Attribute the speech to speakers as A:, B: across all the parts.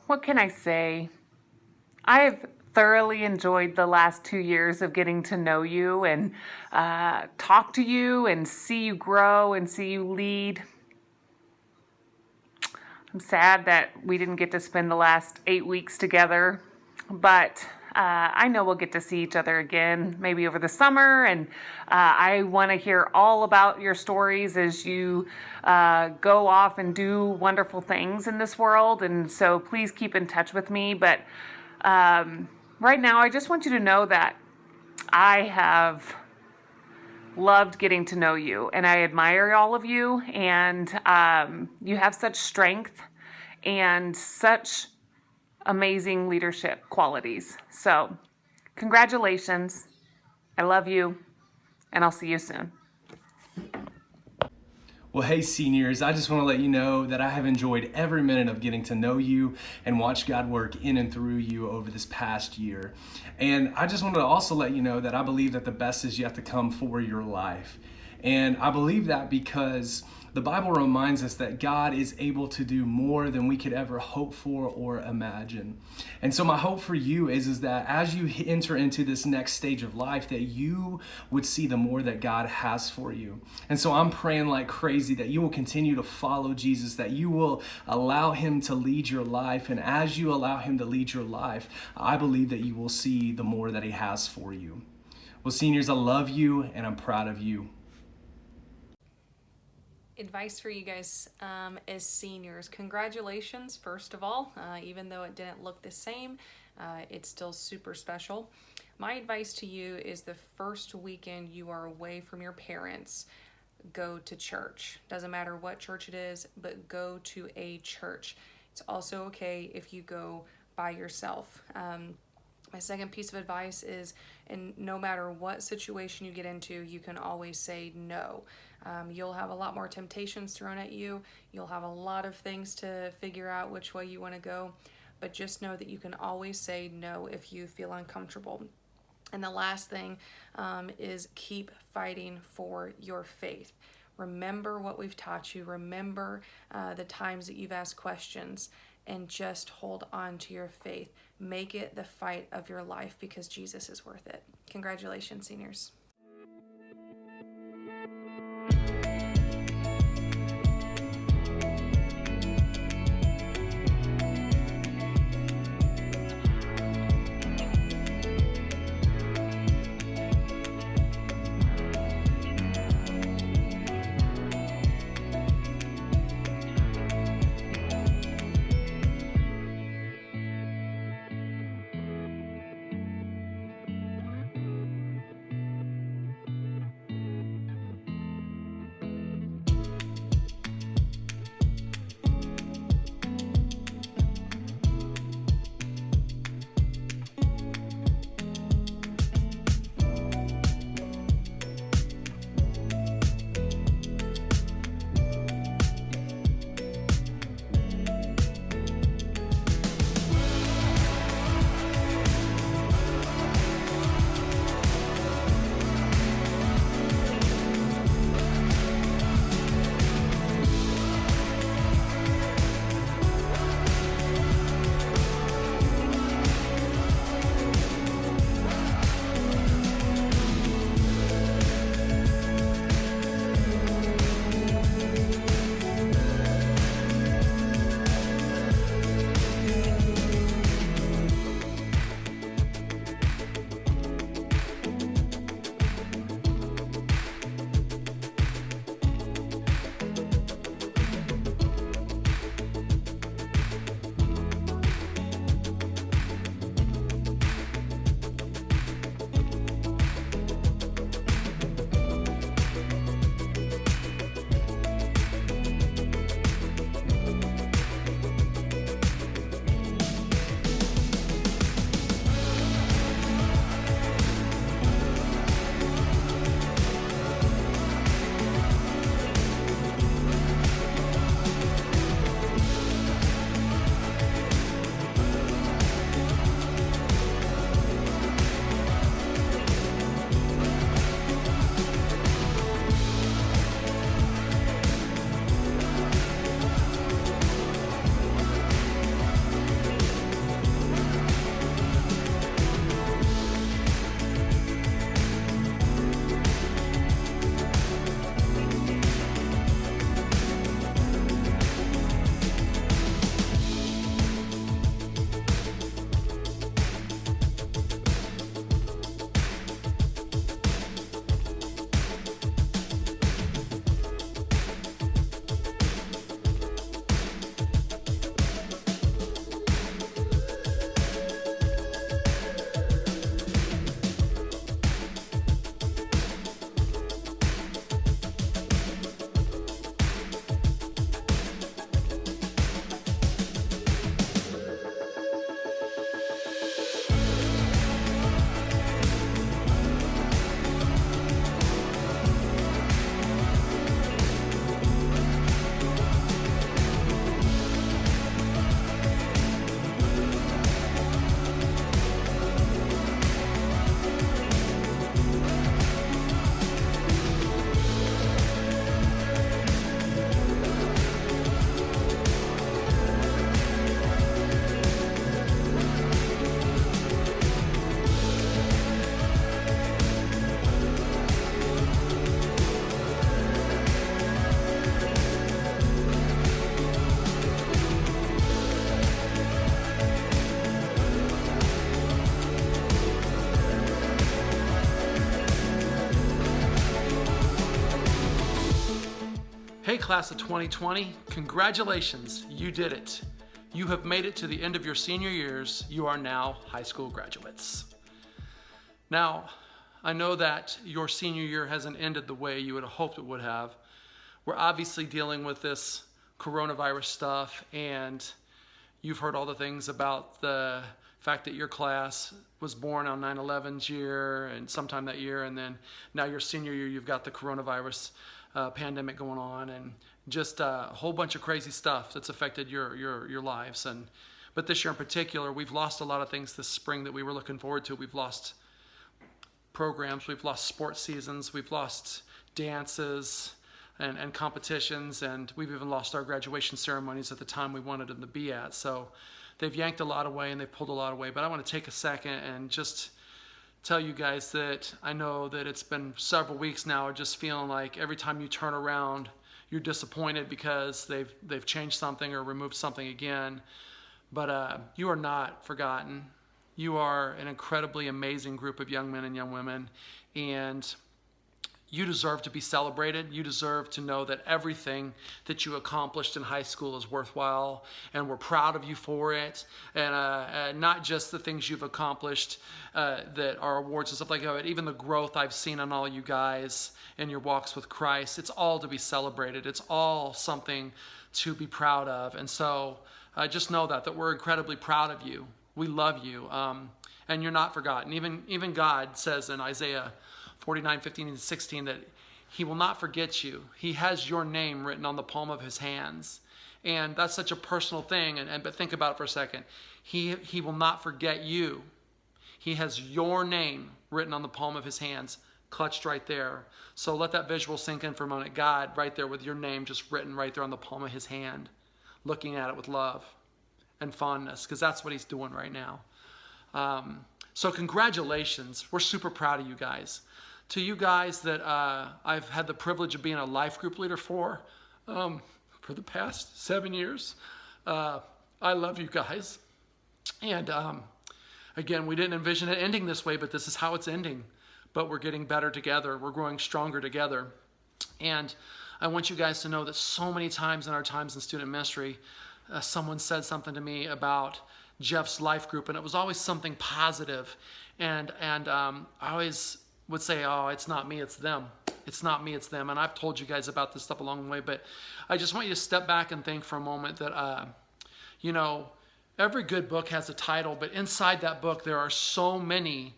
A: what can I say? I've thoroughly enjoyed the last 2 years of getting to know you and talk to you and see you grow and see you lead. I'm sad that we didn't get to spend the last 8 weeks together, but I know we'll get to see each other again, maybe over the summer, and I want to hear all about your stories as you go off and do wonderful things in this world, and so please keep in touch with me. But right now, I just want you to know that I have loved getting to know you, and I admire all of you, and you have such strength and such amazing leadership qualities. So, congratulations. I love you, and I'll see you soon.
B: Well, hey seniors, I just want to let you know that I have enjoyed every minute of getting to know you and watch God work in and through you over this past year. And I just wanted to also let you know that I believe that the best is yet to come for your life. And I believe that because the Bible reminds us that God is able to do more than we could ever hope for or imagine. And so my hope for you is that as you enter into this next stage of life, that you would see the more that God has for you. And so I'm praying like crazy that you will continue to follow Jesus, that you will allow him to lead your life. And as you allow him to lead your life, I believe that you will see the more that he has for you. Well, seniors, I love you and I'm proud of you.
C: Advice for you guys as seniors. Congratulations, first of all. Even though it didn't look the same, it's still super special. My advice to you is the first weekend you are away from your parents, go to church. Doesn't matter what church it is, but go to a church. It's also okay if you go by yourself. My second piece of advice is, and no matter what situation you get into, you can always say no. You'll have a lot more temptations thrown at you. You'll have a lot of things to figure out which way you want to go, but just know that you can always say no if you feel uncomfortable. And the last thing is keep fighting for your faith. Remember what we've taught you. Remember the times that you've asked questions, and just hold on to your faith. Make it the fight of your life because Jesus is worth it. Congratulations, seniors.
D: Hey, class of 2020, congratulations, you did it. You have made it to the end of your senior years. You are now high school graduates. Now, I know that your senior year hasn't ended the way you would have hoped it would have. We're obviously dealing with this coronavirus stuff, and you've heard all the things about the fact that your class was born on 9/11's year and sometime that year, and then now your senior year, you've got the coronavirus pandemic going on, and just a whole bunch of crazy stuff that's affected your lives. But this year in particular, we've lost a lot of things this spring that we were looking forward to. We've lost programs, we've lost sports seasons, we've lost dances and competitions, and we've even lost our graduation ceremonies at the time we wanted them to be at. So they've yanked a lot away and they've pulled a lot away. But I want to take a second and just tell you guys that I know that it's been several weeks now just feeling like every time you turn around, you're disappointed because they've changed something or removed something again. But you are not forgotten. You are an incredibly amazing group of young men and young women, and you deserve to be celebrated. You deserve to know that everything that you accomplished in high school is worthwhile, and we're proud of you for it. And not just the things you've accomplished that are awards and stuff like that, but even the growth I've seen on all you guys in your walks with Christ. It's all to be celebrated. It's all something to be proud of. And so just know that we're incredibly proud of you. We love you, and you're not forgotten. Even God says in Isaiah 49:15-16 that he will not forget you. He has your name written on the palm of his hands. And that's such a personal thing. But think about it for a second. He will not forget you. He has your name written on the palm of his hands, clutched right there. So let that visual sink in for a moment. God right there with your name just written right there on the palm of his hand, looking at it with love and fondness, because that's what he's doing right now. So congratulations. We're super proud of you guys. To you guys that I've had the privilege of being a life group leader for the past 7 years, I love you guys. And again, we didn't envision it ending this way, but this is how it's ending. But we're getting better together. We're growing stronger together. And I want you guys to know that so many times in our times in student ministry, someone said something to me about Jeff's life group, and it was always something positive. And I always would say, oh, it's not me, it's them. It's not me, it's them. And I've told you guys about this stuff along the way, but I just want you to step back and think for a moment that, every good book has a title, but inside that book there are so many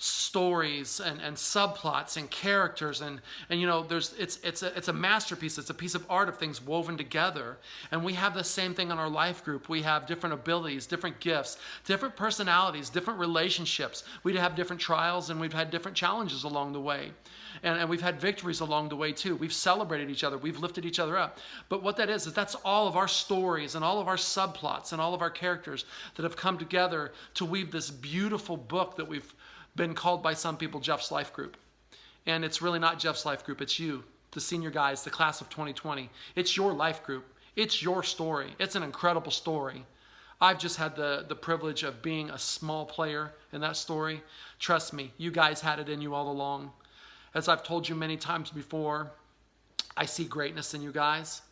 D: stories and subplots and characters and it's a masterpiece. It's a piece of art of things woven together. And we have the same thing in our life group. We have different abilities, different gifts, different personalities, different relationships. We have different trials, and we've had different challenges along the way. And we've had victories along the way too. We've celebrated each other. We've lifted each other up. But what that is that's all of our stories and all of our subplots and all of our characters that have come together to weave this beautiful book that we've been called by some people Jeff's Life Group. And it's really not Jeff's Life Group. It's you, the senior guys, the class of 2020. It's your life group. It's your story. It's an incredible story. I've just had the privilege of being a small player in that story. Trust me, you guys had it in you all along. As I've told you many times before, I see greatness in you guys.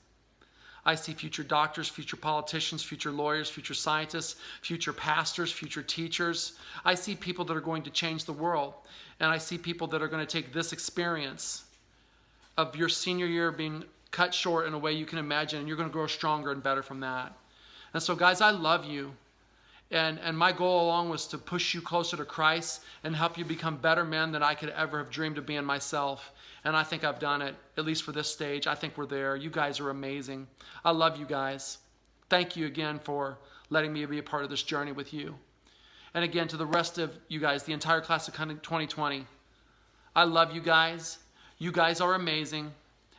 D: I see future doctors, future politicians, future lawyers, future scientists, future pastors, future teachers. I see people that are going to change the world. And I see people that are going to take this experience of your senior year being cut short in a way you can imagine, and you're going to grow stronger and better from that. And so, guys, I love you. And my goal along was to push you closer to Christ and help you become better men than I could ever have dreamed of being myself. And I think I've done it, at least for this stage. I think we're there. You guys are amazing. I love you guys. Thank you again for letting me be a part of this journey with you. And again, to the rest of you guys, the entire class of 2020, I love you guys. You guys are amazing,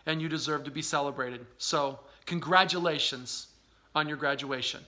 D: and you deserve to be celebrated. So congratulations on your graduation.